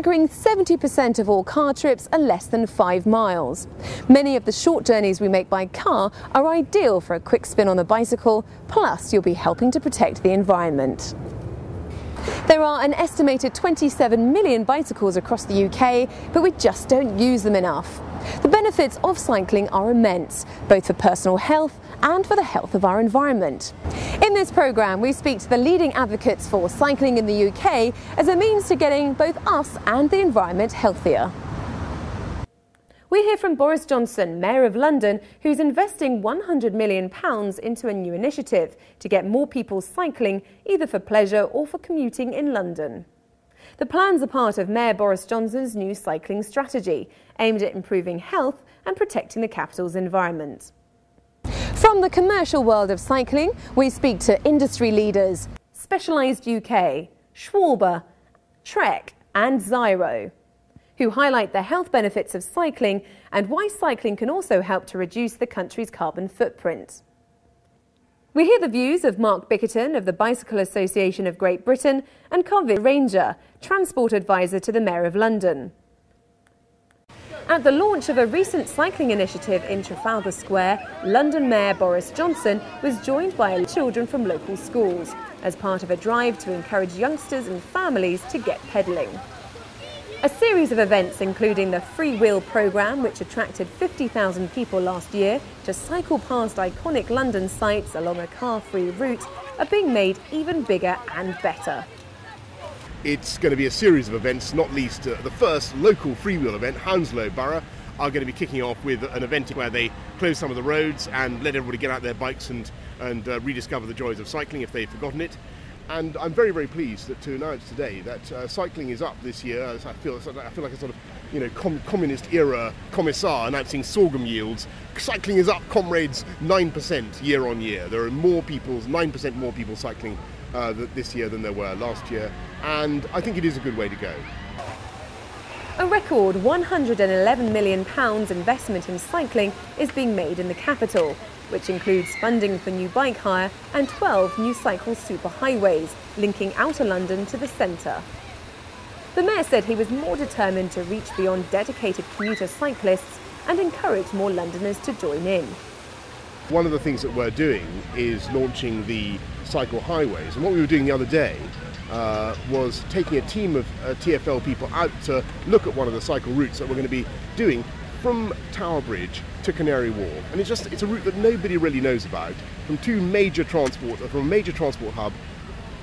staggering 70% of all car trips are less than 5 miles. Many of the short journeys we make by car are ideal for a quick spin on the bicycle, plus you'll be helping to protect the environment. There are an estimated 27 million bicycles across the UK, but we just don't use them enough. The benefits of cycling are immense, both for personal health and for the health of our environment. In this programme, we speak to the leading advocates for cycling in the UK as a means to getting both us and the environment healthier. We hear from Boris Johnson, Mayor of London, who's investing £100 million into a new initiative to get more people cycling, either for pleasure or for commuting in London. The plans are part of Mayor Boris Johnson's new cycling strategy, aimed at improving health and protecting the capital's environment. From the commercial world of cycling, we speak to industry leaders, Specialised UK, Schwalbe, Trek and Zyro, who highlight the health benefits of cycling and why cycling can also help to reduce the country's carbon footprint. We hear the views of Mark Bickerton of the Bicycle Association of Great Britain and Convid Ranger, Transport Advisor to the Mayor of London. At the launch of a recent cycling initiative in Trafalgar Square, London Mayor Boris Johnson was joined by children from local schools as part of a drive to encourage youngsters and families to get pedalling. A series of events, including the Free Wheel programme, which attracted 50,000 people last year to cycle past iconic London sites along a car-free route, are being made even bigger and better. It's going to be a series of events, not least the first local freewheel event, Hounslow Borough, are going to be kicking off with an event where they close some of the roads and let everybody get out their bikes and rediscover the joys of cycling if they've forgotten it. And I'm very, very pleased to announce today that cycling is up this year. I feel like a sort of, communist era commissar announcing sorghum yields. Cycling is up, comrades, 9% year on year. There are 9% more people cycling this year than there were last year, and I think it is a good way to go. A record £111 million investment in cycling is being made in the capital, which includes funding for new bike hire and 12 new cycle superhighways linking outer London to the centre. The Mayor said he was more determined to reach beyond dedicated commuter cyclists and encourage more Londoners to join in. One of the things that we're doing is launching the cycle highways, and what we were doing the other day was taking a team of TfL people out to look at one of the cycle routes that we're going to be doing from Tower Bridge to Canary Wharf, and it's a route that nobody really knows about, from a major transport hub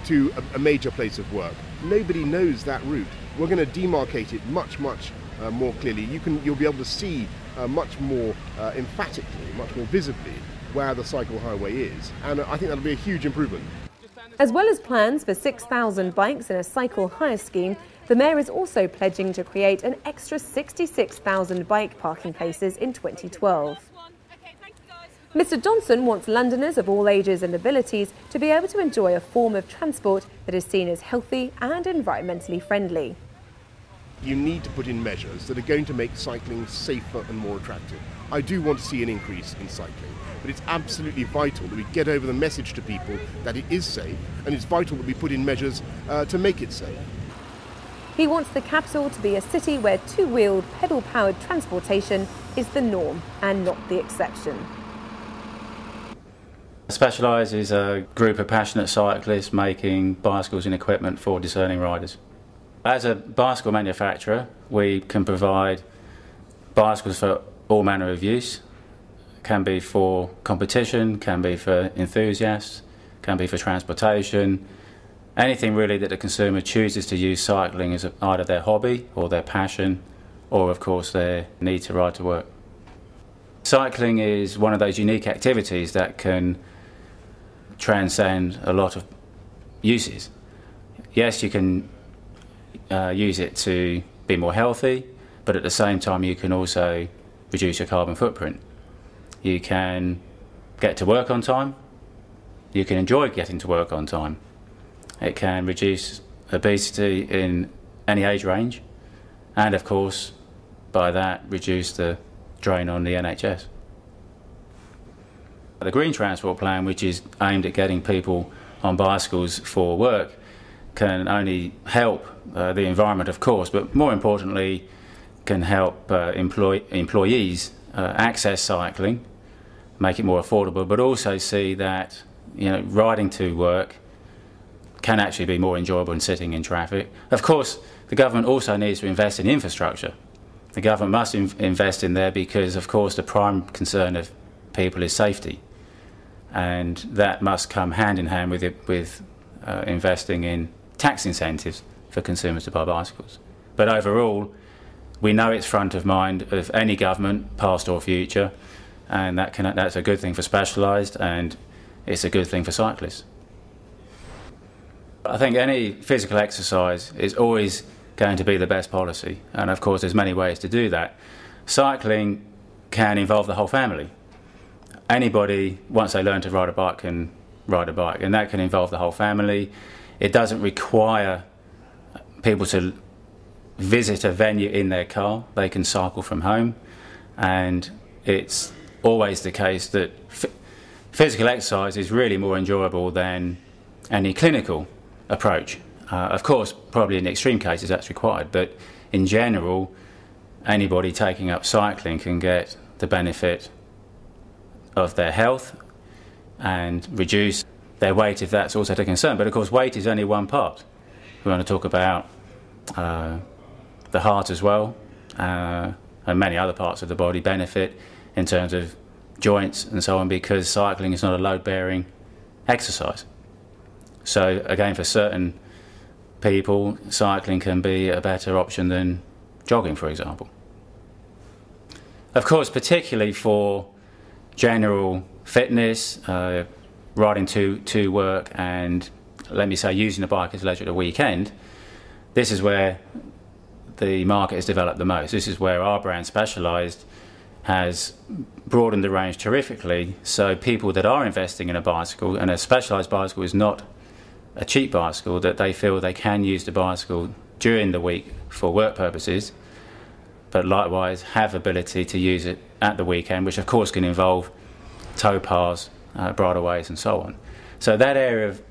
to a major place of work. Nobody knows that route. We're going to demarcate it much more clearly. You'll be able to see much more emphatically, much more visibly where the cycle highway is, and I think that'll be a huge improvement. As well as plans for 6,000 bikes in a cycle hire scheme, the Mayor is also pledging to create an extra 66,000 bike parking places in 2012. Mr Johnson wants Londoners of all ages and abilities to be able to enjoy a form of transport that is seen as healthy and environmentally friendly. You need to put in measures that are going to make cycling safer and more attractive. I do want to see an increase in cycling, but it's absolutely vital that we get over the message to people that it is safe, and it's vital that we put in measures to make it safe. He wants the capital to be a city where two-wheeled, pedal-powered transportation is the norm and not the exception. Specialised is a group of passionate cyclists making bicycles and equipment for discerning riders. As a bicycle manufacturer, we can provide bicycles for all manner of use. Can be for competition, can be for enthusiasts, can be for transportation. Anything really that the consumer chooses to use cycling as either their hobby or their passion, or of course their need to ride to work. Cycling is one of those unique activities that can transcend a lot of uses. Yes, you can use it to be more healthy, but at the same time you can also reduce your carbon footprint. You can get to work on time, you can enjoy getting to work on time. It can reduce obesity in any age range, and of course by that reduce the drain on the NHS. The Green Transport Plan, which is aimed at getting people on bicycles for work, can only help the environment, of course, but more importantly can help employees access cycling, make it more affordable, but also see that, you know, riding to work can actually be more enjoyable than sitting in traffic. Of course, the government also needs to invest in infrastructure. The government must invest in there because, of course, the prime concern of people is safety, and that must come hand in hand with investing in tax incentives for consumers to buy bicycles. But overall, we know it's front of mind of any government, past or future, and that's a good thing for Specialised, and it's a good thing for cyclists. I think any physical exercise is always going to be the best policy, and of course there's many ways to do that. Cycling can involve the whole family. Anybody, once they learn to ride a bike, can ride a bike, and that can involve the whole family. It doesn't require people to visit a venue in their car. They can cycle from home, and it's always the case that physical exercise is really more enjoyable than any clinical approach. Of course, probably in extreme cases that's required, but in general, anybody taking up cycling can get the benefit of their health and reduce their weight if that's also a concern. But of course, weight is only one part. We want to talk about the heart as well, and many other parts of the body benefit in terms of joints and so on, because cycling is not a load-bearing exercise. So again, for certain people, cycling can be a better option than jogging, for example. Of course, particularly for general fitness, riding to work, and let me say using the bike as leisure at a weekend, this is where the market has developed the most. This is where our brand Specialised has broadened the range terrifically, so people that are investing in a bicycle, and a Specialised bicycle is not a cheap bicycle, that they feel they can use the bicycle during the week for work purposes, but likewise have ability to use it at the weekend, which of course can involve tow paths, bridleways and so on. So that area of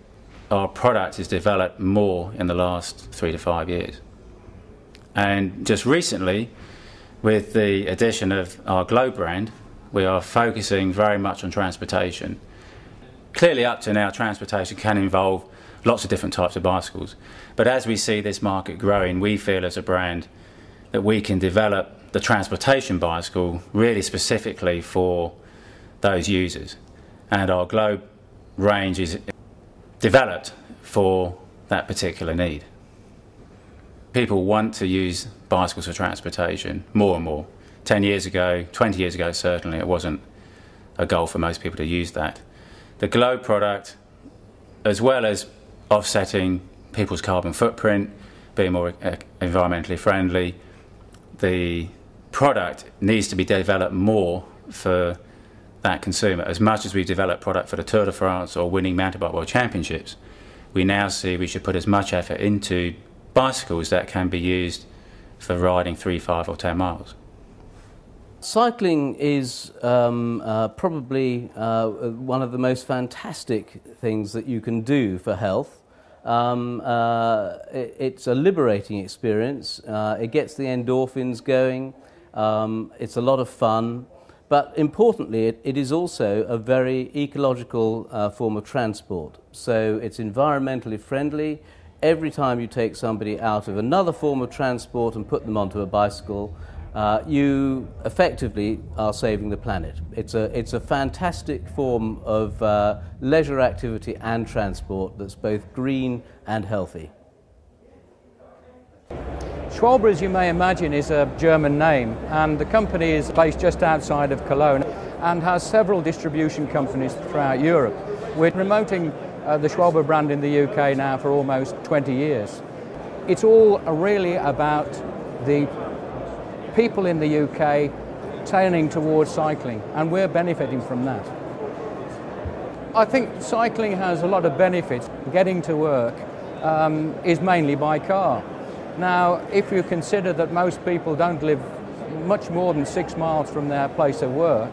our product has developed more in the last 3 to 5 years. And just recently, with the addition of our Globe brand, we are focusing very much on transportation. Clearly up to now, transportation can involve lots of different types of bicycles, but as we see this market growing, we feel as a brand that we can develop the transportation bicycle really specifically for those users, and our Globe range is developed for that particular need. People want to use bicycles for transportation more and more. 10 years ago, 20 years ago certainly, it wasn't a goal for most people to use that. The Globe product, as well as offsetting people's carbon footprint, being more environmentally friendly, the product needs to be developed more for that consumer. As much as we develop product for the Tour de France or winning mountain bike world championships, we now see we should put as much effort into bicycles that can be used for riding 3, 5 or 10 miles. Cycling is probably one of the most fantastic things that you can do for health. It's a liberating experience. It gets the endorphins going. It's a lot of fun. But importantly, it is also a very ecological form of transport. So it's environmentally friendly. Every time you take somebody out of another form of transport and put them onto a bicycle, you effectively are saving the planet. It's a fantastic form of leisure activity and transport that's both green and healthy. Schwalbe, as you may imagine, is a German name, and the company is based just outside of Cologne and has several distribution companies throughout Europe. We're promoting the Schwalbe brand in the UK now for almost 20 years. It's all really about the people in the UK turning towards cycling, and we're benefiting from that. I think cycling has a lot of benefits. Getting to work is mainly by car. Now, if you consider that most people don't live much more than 6 miles from their place of work,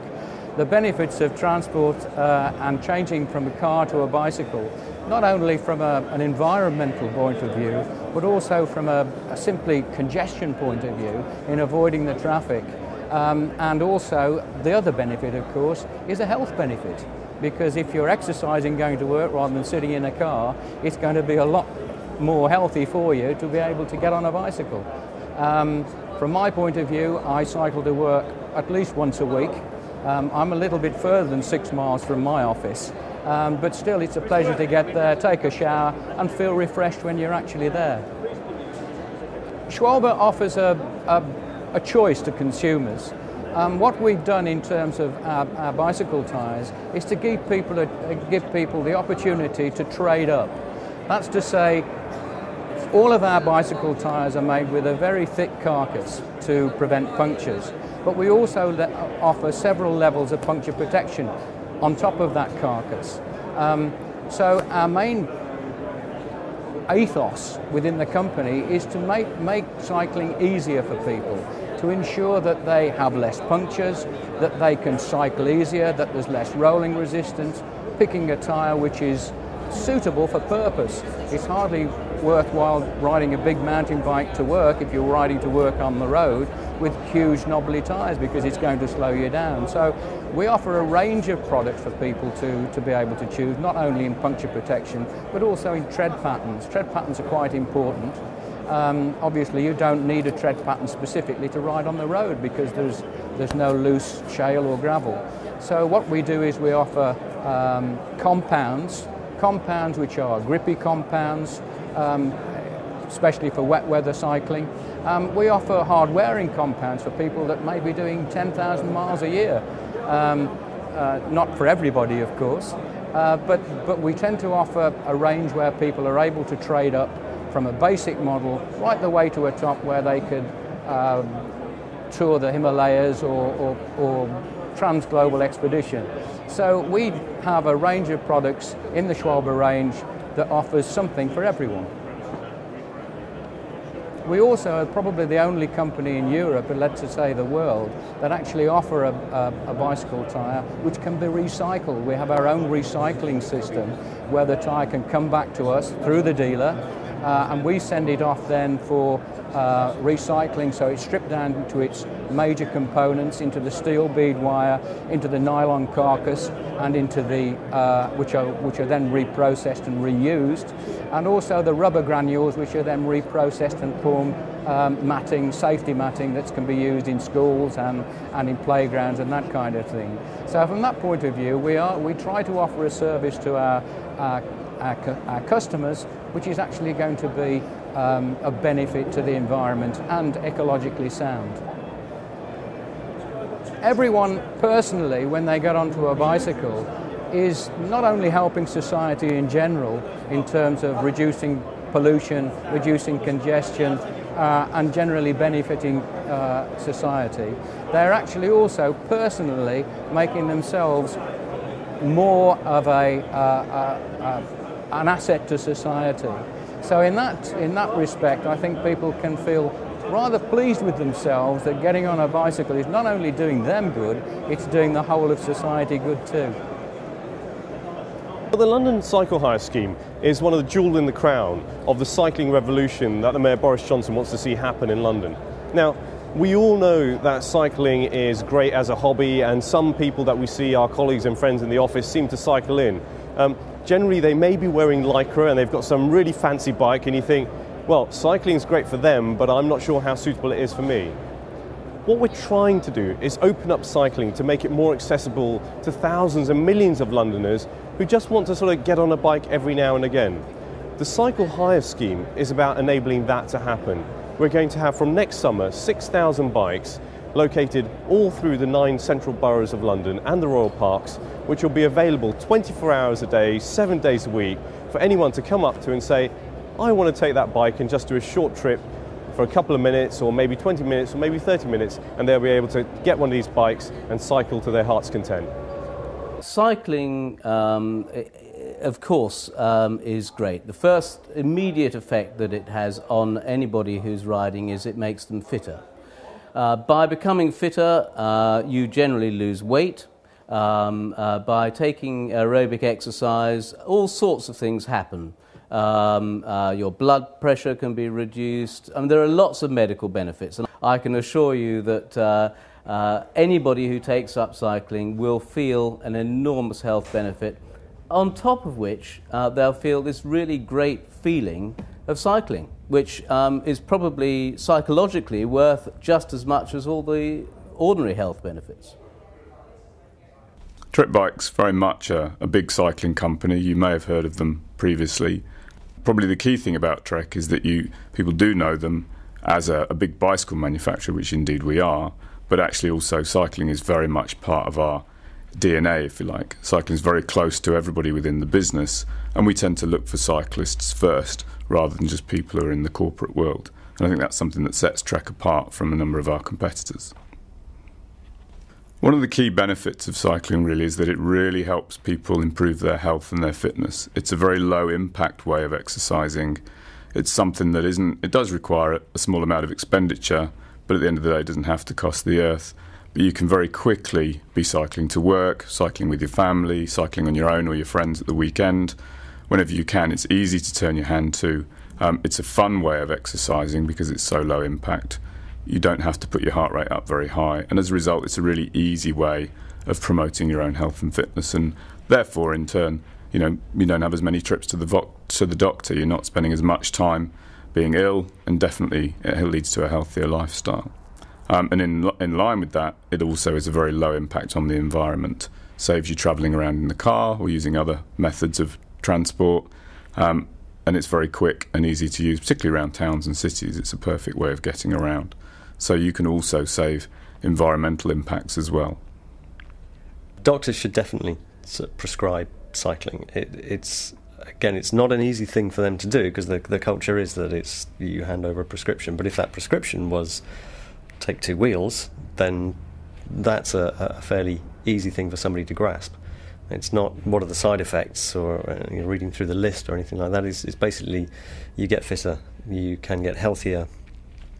the benefits of transport and changing from a car to a bicycle not only from an environmental point of view, but also from a simply congestion point of view in avoiding the traffic. And also the other benefit, of course, is a health benefit, because if you're exercising going to work rather than sitting in a car, it's going to be a lot more healthy for you to be able to get on a bicycle. From my point of view, I cycle to work at least once a week. I'm a little bit further than 6 miles from my office, but still it's a pleasure to get there, take a shower and feel refreshed when you're actually there. Schwalbe offers a choice to consumers. What we've done in terms of our bicycle tyres is to give people the opportunity to trade up. That's to say, all of our bicycle tyres are made with a very thick carcass to prevent punctures, but we also offer several levels of puncture protection on top of that carcass. So our main ethos within the company is to make cycling easier for people, to ensure that they have less punctures, that they can cycle easier, that there's less rolling resistance, picking a tyre which is suitable for purpose. It's hardly worthwhile riding a big mountain bike to work if you're riding to work on the road with huge knobbly tyres, because it's going to slow you down. So we offer a range of products for people to be able to choose, not only in puncture protection but also in tread patterns. Tread patterns are quite important. Obviously you don't need a tread pattern specifically to ride on the road because there's no loose shale or gravel. So what we do is we offer compounds which are grippy compounds, especially for wet weather cycling. We offer hard wearing compounds for people that may be doing 10,000 miles a year. Not for everybody, of course, but we tend to offer a range where people are able to trade up from a basic model right the way to a top where they could tour the Himalayas or trans-global expedition. So we have a range of products in the Schwalbe range that offers something for everyone. We also are probably the only company in Europe, and let's say the world, that actually offer a bicycle tyre which can be recycled. We have our own recycling system where the tyre can come back to us through the dealer, and we send it off then for recycling, so it's stripped down to its major components, into the steel bead wire, into the nylon carcass, and into the which are then reprocessed and reused, and also the rubber granules which are then reprocessed and form matting, safety matting that can be used in schools and in playgrounds and that kind of thing. So from that point of view, we try to offer a service to our customers which is actually going to be of benefit to the environment and ecologically sound. Everyone personally, when they get onto a bicycle, is not only helping society in general in terms of reducing pollution, reducing congestion, and generally benefiting society, they're actually also personally making themselves more of an asset to society. So in that respect, I think people can feel rather pleased with themselves that getting on a bicycle is not only doing them good, it's doing the whole of society good too. Well, the London Cycle Hire scheme is one of the jewels in the crown of the cycling revolution that the Mayor Boris Johnson wants to see happen in London. Now, we all know that cycling is great as a hobby, and some people that we see, our colleagues and friends in the office, seem to cycle in. Generally, they may be wearing Lycra and they've got some really fancy bike, and you think, well, cycling is great for them, but I'm not sure how suitable it is for me. What we're trying to do is open up cycling to make it more accessible to thousands and millions of Londoners who just want to sort of get on a bike every now and again. The Cycle Hire scheme is about enabling that to happen. We're going to have from next summer 6,000 bikes located all through the 9 central boroughs of London and the Royal Parks, which will be available 24 hours a day, 7 days a week, for anyone to come up to and say, I want to take that bike and just do a short trip for a couple of minutes, or maybe 20 minutes, or maybe 30 minutes, and they'll be able to get one of these bikes and cycle to their heart's content. Cycling, of course, is great. The first immediate effect that it has on anybody who's riding is it makes them fitter. By becoming fitter, you generally lose weight, By taking aerobic exercise, all sorts of things happen. Your blood pressure can be reduced. I mean, there are lots of medical benefits, and I can assure you that anybody who takes up cycling will feel an enormous health benefit, on top of which they'll feel this really great feeling of cycling, which is probably psychologically worth just as much as all the ordinary health benefits. Trek Bike's very much a big cycling company. You may have heard of them previously. Probably the key thing about Trek is that people do know them as a big bicycle manufacturer, which indeed we are, but actually also cycling is very much part of our DNA, if you like. Cycling is very close to everybody within the business, and we tend to look for cyclists first rather than just people who are in the corporate world. And I think that's something that sets Trek apart from a number of our competitors. One of the key benefits of cycling really is that it really helps people improve their health and their fitness. It's a very low impact way of exercising. It's something that it does require a small amount of expenditure, but at the end of the day it doesn't have to cost the earth. But you can very quickly be cycling to work, cycling with your family, cycling on your own or your friends at the weekend. Whenever you can, it's easy to turn your hand to. It's a fun way of exercising because it's so low impact. You don't have to put your heart rate up very high, and as a result it's a really easy way of promoting your own health and fitness, and therefore in turn you don't have as many trips to the doctor, you're not spending as much time being ill, and definitely it leads to a healthier lifestyle. And in line with that, it also is a very low impact on the environment. Saves you travelling around in the car or using other methods of transport, and it's very quick and easy to use, particularly around towns and cities. It's a perfect way of getting around. So you can also save environmental impacts as well. Doctors should definitely prescribe cycling. It's not an easy thing for them to do because the culture is that you hand over a prescription. But if that prescription was take 2 wheels, then that's a fairly easy thing for somebody to grasp. It's not what are the side effects or reading through the list or anything like that. It's basically you get fitter, you can get healthier.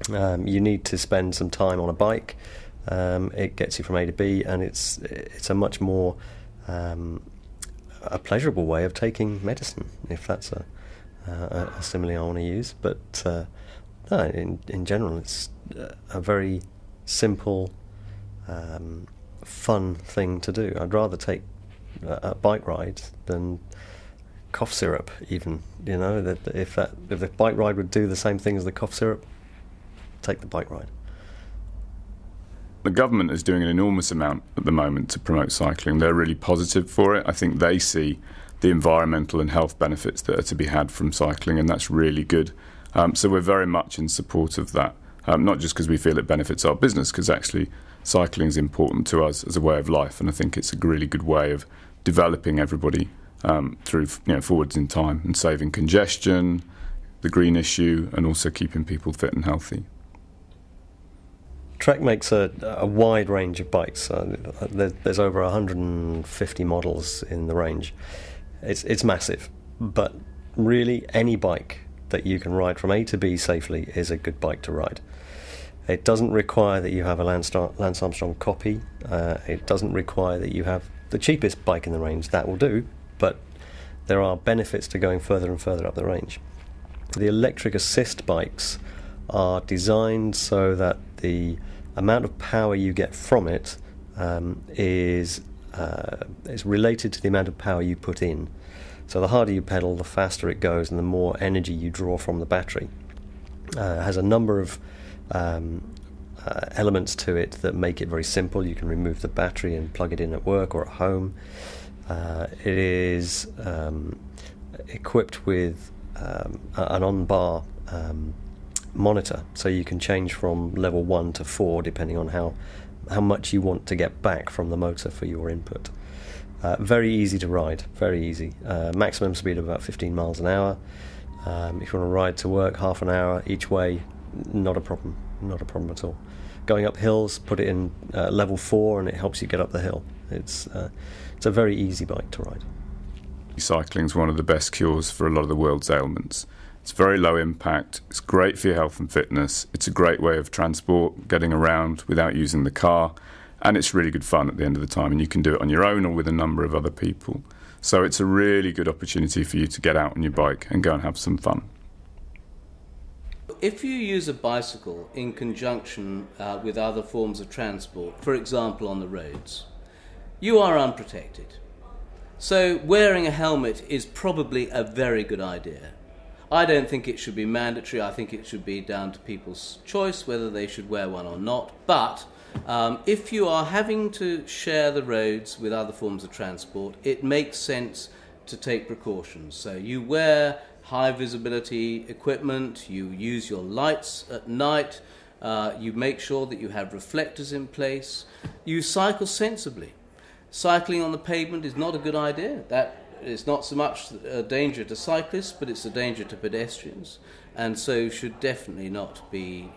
You need to spend some time on a bike. It gets you from A to B, and it's a much more a pleasurable way of taking medicine, if that's a simile I want to use. But no, in general, it's a very simple, fun thing to do. I'd rather take a bike ride than cough syrup, even. That if the bike ride would do the same thing as the cough syrup, take the bike ride. The government is doing an enormous amount at the moment to promote cycling. They're really positive for it. I think they see the environmental and health benefits that are to be had from cycling, and that's really good. So we're very much in support of that, not just because we feel it benefits our business, because actually cycling is important to us as a way of life, and I think it's a really good way of developing everybody through forwards in time and saving congestion, the green issue, and also keeping people fit and healthy. Trek makes a wide range of bikes. There's over 150 models in the range. It's massive, but really any bike that you can ride from A to B safely is a good bike to ride. It doesn't require that you have a Lance Armstrong copy. It doesn't require that you have the cheapest bike in the range. That will do, but there are benefits to going further and further up the range. The electric assist bikes are designed so that the amount of power you get from it is related to the amount of power you put in. So the harder you pedal, the faster it goes, and the more energy you draw from the battery. It has a number of elements to it that make it very simple. You can remove the battery and plug it in at work or at home. It is equipped with an on-bar monitor, so you can change from level 1 to 4 depending on how much you want to get back from the motor for your input. Very easy to ride, very easy. Maximum speed of about 15 miles an hour. If you want to ride to work half an hour each way, not a problem at all. Going up hills, put it in level 4 and it helps you get up the hill. It's a very easy bike to ride. Cycling is one of the best cures for a lot of the world's ailments. It's very low impact, it's great for your health and fitness, it's a great way of transport, getting around without using the car, and it's really good fun at the end of the time, and you can do it on your own or with a number of other people. So it's a really good opportunity for you to get out on your bike and go and have some fun. If you use a bicycle in conjunction with other forms of transport, for example on the roads, you are unprotected. So wearing a helmet is probably a very good idea. I don't think it should be mandatory. I think it should be down to people's choice whether they should wear one or not. But if you are having to share the roads with other forms of transport, it makes sense to take precautions. So you wear high visibility equipment, you use your lights at night, you make sure that you have reflectors in place, you cycle sensibly. Cycling on the pavement is not a good idea. That is not so much a danger to cyclists, but it's a danger to pedestrians, and so should definitely not be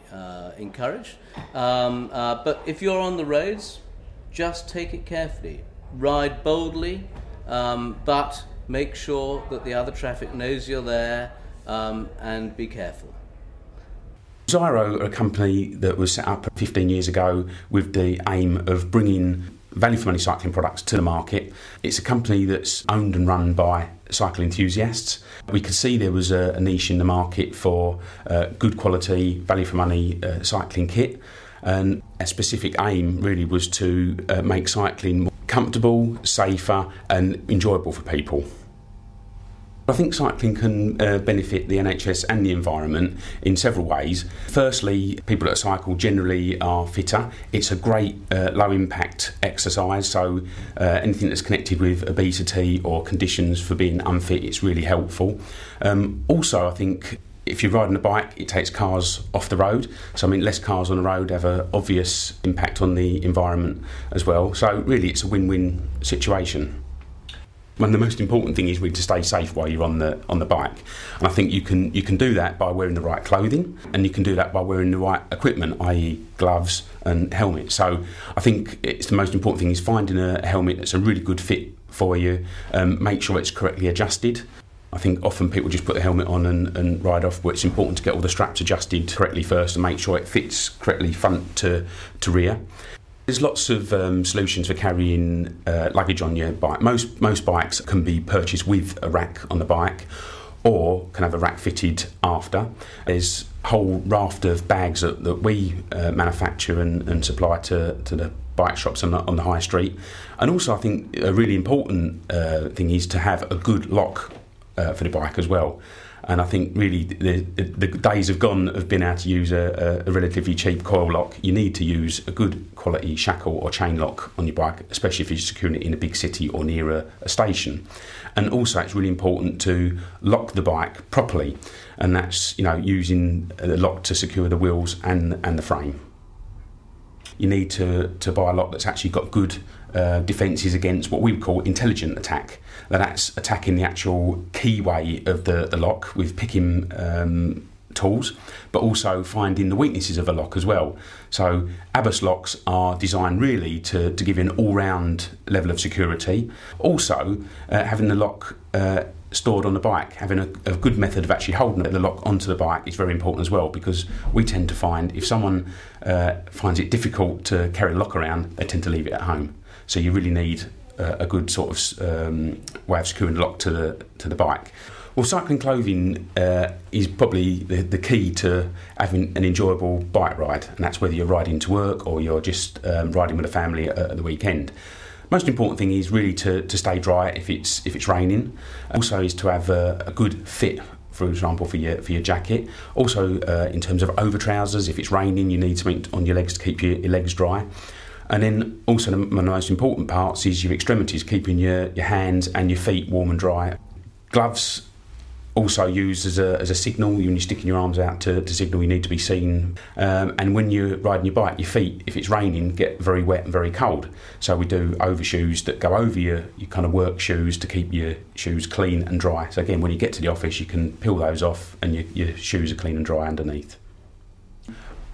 encouraged. But if you're on the roads, just take it carefully. Ride boldly, but make sure that the other traffic knows you're there, and be careful. Zyro are a company that was set up 15 years ago with the aim of bringing value for money cycling products to the market. It's a company that's owned and run by cycle enthusiasts. We could see there was a niche in the market for good quality, value for money cycling kit, and a specific aim really was to make cycling more comfortable, safer and enjoyable for people. I think cycling can benefit the NHS and the environment in several ways. Firstly, people that cycle generally are fitter. It's a great low impact exercise, so anything that's connected with obesity or conditions for being unfit, it's really helpful. Also, I think if you're riding a bike, it takes cars off the road. So I mean, less cars on the road have an obvious impact on the environment as well. So really it's a win-win situation. And the most important thing is really to stay safe while you're on the bike, and I think you can do that by wearing the right clothing, and you can do that by wearing the right equipment, i.e. gloves and helmet. So I think it's the most important thing is finding a helmet that's a really good fit for you. Make sure it's correctly adjusted. I think often people just put the helmet on and ride off, but it's important to get all the straps adjusted correctly first and make sure it fits correctly front to rear. There's lots of solutions for carrying luggage on your bike. Most bikes can be purchased with a rack on the bike, or can have a rack fitted after. There's a whole raft of bags that we manufacture and supply to the bike shops on the high street. And also I think a really important thing is to have a good lock for the bike as well. And I think really the days have gone of being able to use a relatively cheap coil lock. You need to use a good quality shackle or chain lock on your bike, especially if you're securing it in a big city or near a station. And also it's really important to lock the bike properly, and that's using the lock to secure the wheels and the frame. You need to buy a lock that's actually got good defences against what we would call intelligent attack. That's attacking the actual keyway of the lock with picking tools, but also finding the weaknesses of a lock as well. So ABUS locks are designed really to give you an all-round level of security. Also, having the lock stored on the bike, having a good method of actually holding the lock onto the bike is very important as well, because we tend to find if someone finds it difficult to carry the lock around, they tend to leave it at home. So you really need a good sort of way of securing the lock to the bike. Well, cycling clothing is probably the key to having an enjoyable bike ride, and that's whether you're riding to work or you're just riding with a family at the weekend. Most important thing is really to stay dry if it's raining. Also is to have a good fit, for example, for your jacket. Also in terms of over trousers, if it's raining you need something on your legs to keep your legs dry. And then also one of the most important parts is your extremities, keeping your hands and your feet warm and dry. Gloves also used as a signal when you're sticking your arms out to signal you need to be seen. And when you're riding your bike, your feet, if it's raining, get very wet and very cold. So we do overshoes that go over your kind of work shoes to keep your shoes clean and dry. So again, when you get to the office, you can peel those off and your shoes are clean and dry underneath.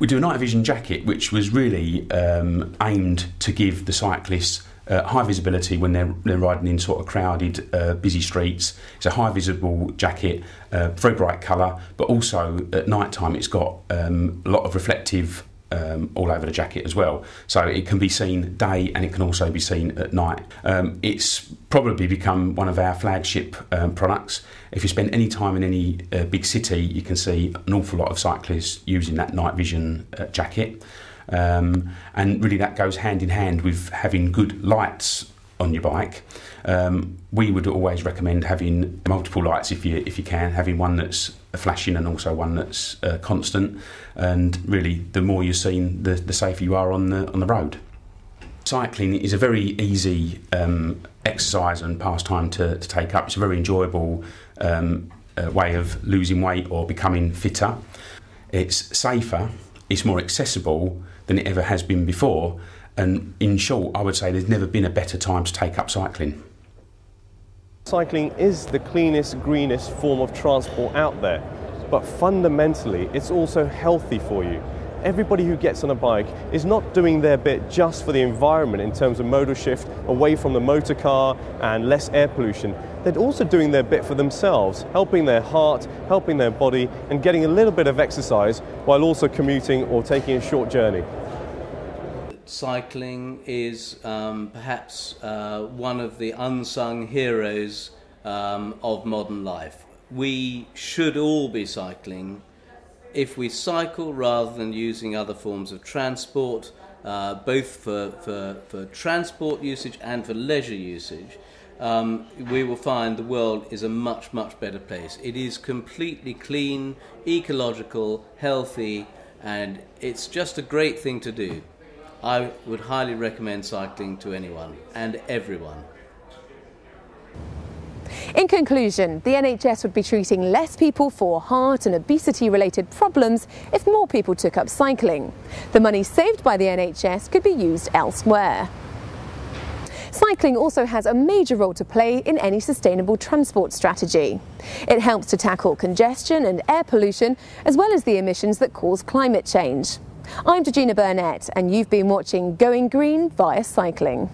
We do a night vision jacket, which was really aimed to give the cyclists high visibility when they're riding in sort of crowded, busy streets. It's a high visible jacket, very bright colour, but also at night time it's got a lot of reflective all over the jacket as well. So it can be seen day and it can also be seen at night. It's probably become one of our flagship products. If you spend any time in any big city, you can see an awful lot of cyclists using that night vision jacket. And really that goes hand in hand with having good lights on your bike. We would always recommend having multiple lights if you can, having one that's flashing and also one that's constant. And really, the more you're seen, the safer you are on the road. Cycling is a very easy exercise and pastime to take up. It's a very enjoyable way of losing weight or becoming fitter. It's safer, it's more accessible than it ever has been before. And in short, I would say there's never been a better time to take up cycling. Cycling is the cleanest, greenest form of transport out there, but fundamentally it's also healthy for you. Everybody who gets on a bike is not doing their bit just for the environment in terms of modal shift away from the motor car and less air pollution. They're also doing their bit for themselves, helping their heart, helping their body, and getting a little bit of exercise while also commuting or taking a short journey. Cycling is perhaps one of the unsung heroes of modern life. We should all be cycling. If we cycle rather than using other forms of transport, both for transport usage and for leisure usage, we will find the world is a much, much better place. It is completely clean, ecological, healthy, and it's just a great thing to do. I would highly recommend cycling to anyone and everyone. In conclusion, the NHS would be treating less people for heart and obesity related problems if more people took up cycling. The money saved by the NHS could be used elsewhere. Cycling also has a major role to play in any sustainable transport strategy. It helps to tackle congestion and air pollution, as well as the emissions that cause climate change. I'm Georgina Burnett, and you've been watching Going Green via Cycling.